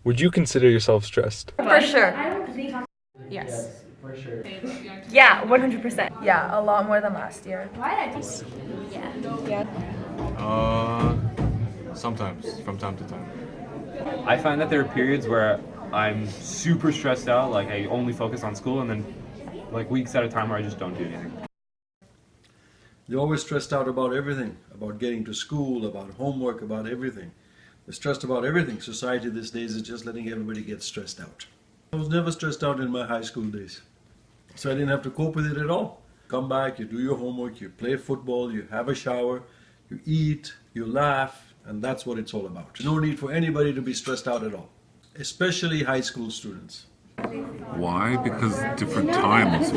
Would you consider yourself stressed? For sure. Yes. For sure. Yeah, 100%. Yeah, a lot more than last year. Sometimes, from time to time. I find that there are periods where I'm super stressed out, like I only focus on school, and then like weeks at a time where I just don't do anything. They're always stressed out about everything, about getting to school, about homework, about everything. They're stressed about everything. Society these days is just letting everybody get stressed out. I was never stressed out in my high school days, so I didn't have to cope with it at all. Come back, you do your homework, you play football, you have a shower, you eat, you laugh, and that's what it's all about. There's no need for anybody to be stressed out at all, especially high school students. Why? Because different times.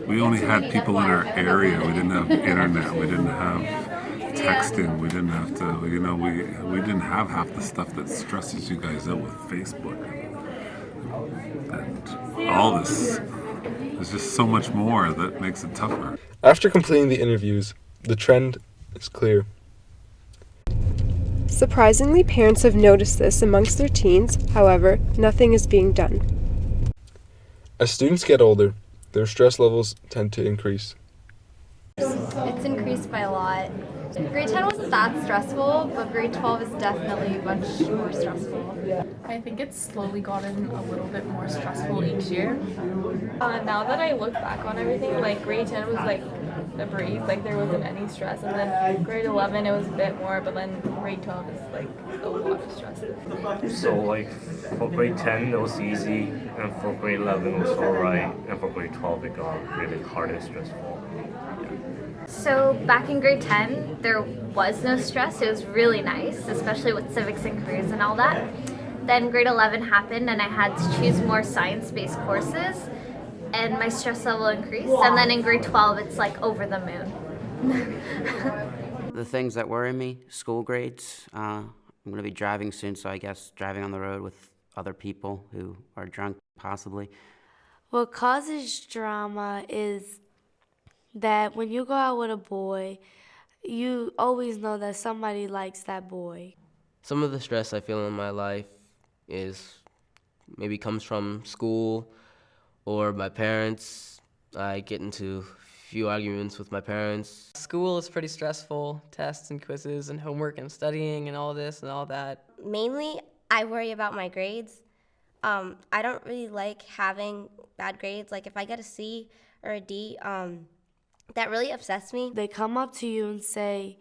We only had people in our area. We didn't have internet. We didn't have texting. We didn't have to. We didn't have half the stuff that stresses you guys out with Facebook and all this. There's just so much more that makes it tougher. After completing the interviews, the trend is clear. Surprisingly, parents have noticed this amongst their teens. However, nothing is being done. As students get older, their stress levels tend to increase. It's increased by a lot. Grade 10 wasn't that stressful, but grade 12 is definitely much more stressful. I think it's slowly gotten a little bit more stressful each year. Now that I look back on everything, like grade 10 was like a breeze, like there wasn't any stress, and then grade 11 it was a bit more, but then grade 12 is like a lot of stress. So like for grade 10 it was easy, and for grade 11 it was alright, and for grade 12 it got really hard and stressful. So back in grade 10, there was no stress. It was really nice, especially with civics and careers and all that. Then grade 11 happened and I had to choose more science-based courses, and my stress level increased. And then in grade 12, it's like over the moon. The things that worry me, school grades. I'm going to be driving soon, so I guess driving on the road with other people who are drunk, possibly. What causes drama is that when you go out with a boy, you always know that somebody likes that boy. Some of the stress I feel in my life is maybe comes from school or my parents. I get into a few arguments with my parents. School is pretty stressful, tests and quizzes and homework and studying and all this and all that. Mainly, I worry about my grades. I don't really like having bad grades. Like if I get a C or a D, that really upsets me. They come up to you and say,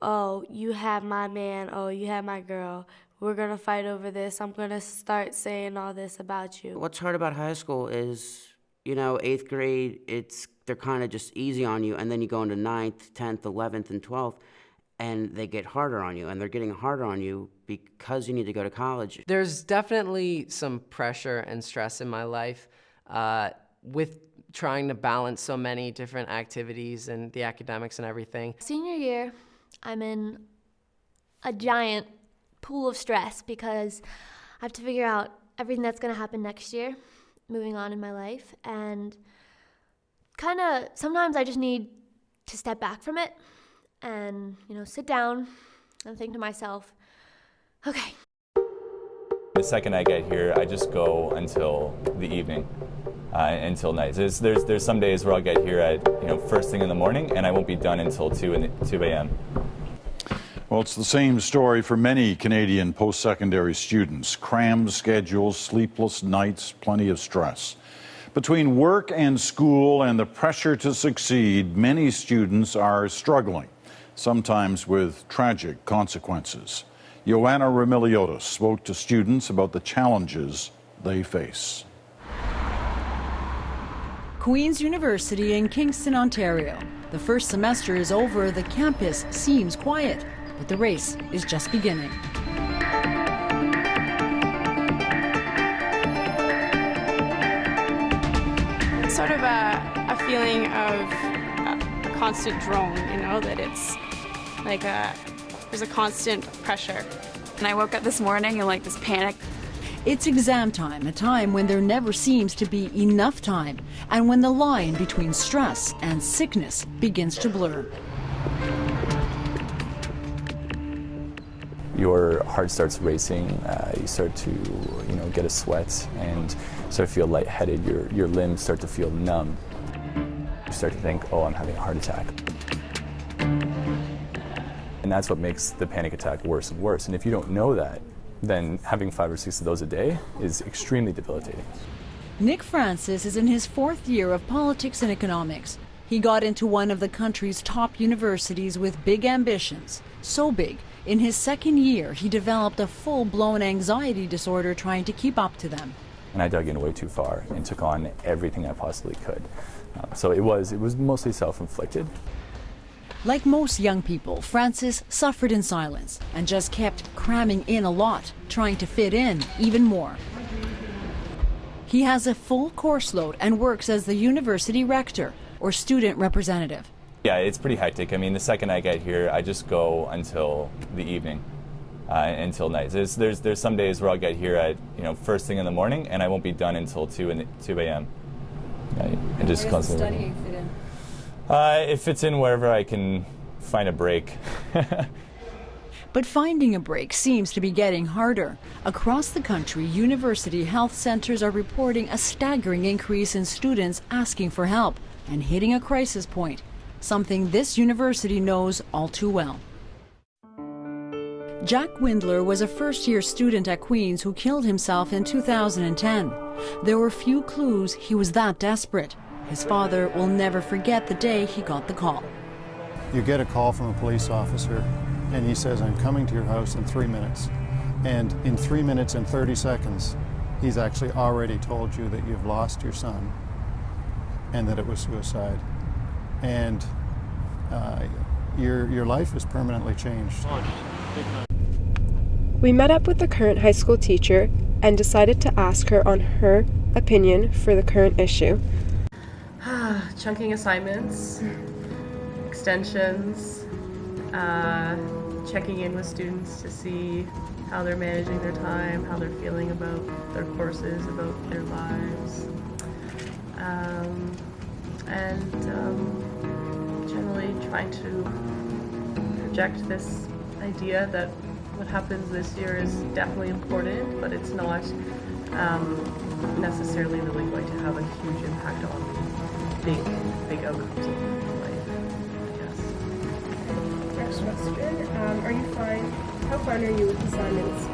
oh, you have my man, oh, you have my girl. We're going to fight over this. I'm going to start saying all this about you. What's hard about high school is, 8th grade, they're kind of just easy on you, and then you go into 9th, 10th, 11th, and 12th, and they get harder on you, and they're getting harder on you because you need to go to college. There's definitely some pressure and stress in my life with trying to balance so many different activities and the academics and everything. Senior year, I'm in a giant pool of stress because I have to figure out everything that's going to happen next year, moving on in my life, and kind of sometimes I just need to step back from it and, sit down and think to myself, okay. The second I get here, I just go until the evening. Until night. There's some days where I'll get here at first thing in the morning, and I won't be done until 2 a.m. Well, it's the same story for many Canadian post-secondary students. Crammed schedules, sleepless nights, plenty of stress. Between work and school and the pressure to succeed, many students are struggling, sometimes with tragic consequences. Joanna Remiliotis spoke to students about the challenges they face. Queen's University in Kingston, Ontario. The first semester is over, the campus seems quiet, but the race is just beginning. It's sort of a feeling of a constant drone, that it's like there's a constant pressure. And I woke up this morning in like this panic. It's exam time, a time when there never seems to be enough time, and when the line between stress and sickness begins to blur. your heart starts racing, you start to get a sweat and start to feel lightheaded, your limbs start to feel numb. You start to think, oh, I'm having a heart attack. And that's what makes the panic attack worse and worse. And if you don't know that, then having 5 or 6 of those a day is extremely debilitating. Nick Francis is in his 4th year of politics and economics. He got into one of the country's top universities with big ambitions. So big, in his 2nd year, he developed a full-blown anxiety disorder trying to keep up to them. And I dug in way too far and took on everything I possibly could. So it was mostly self-inflicted. Like most young people, Francis suffered in silence and just kept cramming in a lot, trying to fit in even more. He has a full course load and works as the university rector or student representative. Yeah, it's pretty hectic. I mean, the second I get here, I just go until the evening, until night. There's some days where I'll get here at first thing in the morning, and I won't be done until 2 a.m. And just constantly. Where does studying fit in? It fits in wherever I can find a break. But finding a break seems to be getting harder. Across the country, university health centers are reporting a staggering increase in students asking for help and hitting a crisis point, something this university knows all too well. Jack Windler was a first-year student at Queen's who killed himself in 2010. There were few clues he was that desperate. His father will never forget the day he got the call. You get a call from a police officer and he says, I'm coming to your house in 3 minutes. And in 3 minutes and 30 seconds, he's actually already told you that you've lost your son and that it was suicide. And your life is permanently changed. We met up with the current high school teacher and decided to ask her on her opinion for the current issue. Chunking assignments, extensions, checking in with students to see how they're managing their time, how they're feeling about their courses, about their lives, and generally trying to project this idea that what happens this year is definitely important, but it's not necessarily really going to have a huge impact on big outcomes of life, I guess. Next question, are you fine? How fine are you with assignments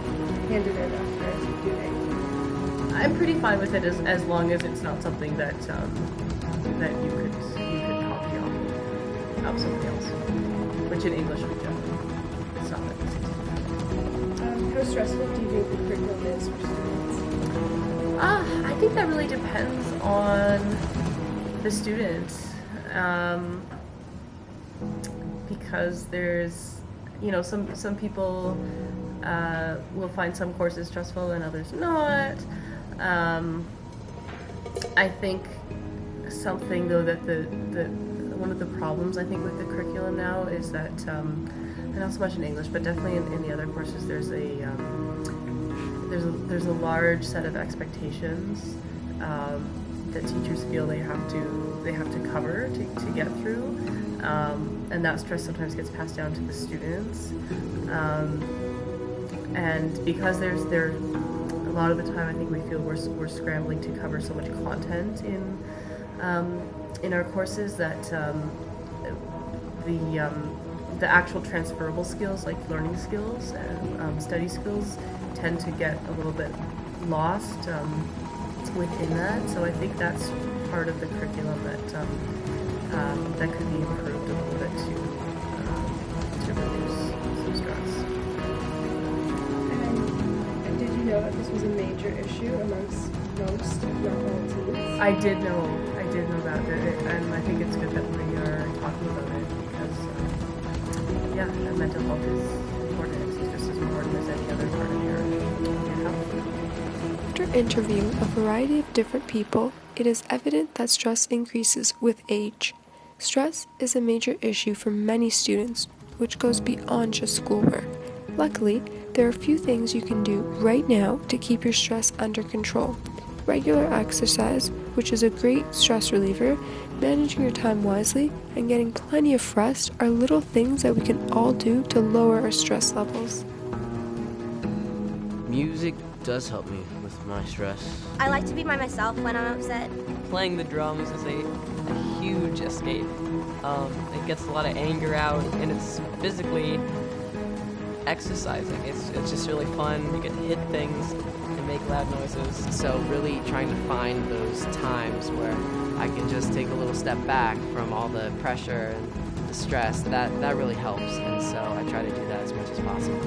handed in after due date? I'm pretty fine with it as long as it's not something that that you could copy off something else, which in English we don't. It's not that easy. How stressful do you think the curriculum is for students? I think that really depends on the students, because there's, some people will find some courses stressful and others not. I think something though that one of the problems I think with the curriculum now is that, and not so much in English, but definitely in the other courses, there's a large set of expectations that teachers feel they have to cover to get through, and that stress sometimes gets passed down to the students. And because there's a lot of the time, I think we feel we're scrambling to cover so much content in our courses that the actual transferable skills, like learning skills and study skills, tend to get a little bit lost within that. So I think that's part of the curriculum that could be improved a little bit to reduce some stress. And did you know that this was a major issue amongst most, if not all, teens? I did know that, and I think it's good that we are talking about it because, mental health is important. It's just as important as any other part of your health. After interviewing a variety of different people, it is evident that stress increases with age. Stress is a major issue for many students, which goes beyond just schoolwork. Luckily, there are a few things you can do right now to keep your stress under control. Regular exercise, which is a great stress reliever, managing your time wisely, and getting plenty of rest are little things that we can all do to lower our stress levels. Music does help me with my stress. I like to be by myself when I'm upset. Playing the drums is a huge escape. It gets a lot of anger out, and it's physically exercising. It's just really fun. You can hit things and make loud noises. So really trying to find those times where I can just take a little step back from all the pressure and the stress, that really helps. And so I try to do that as much as possible.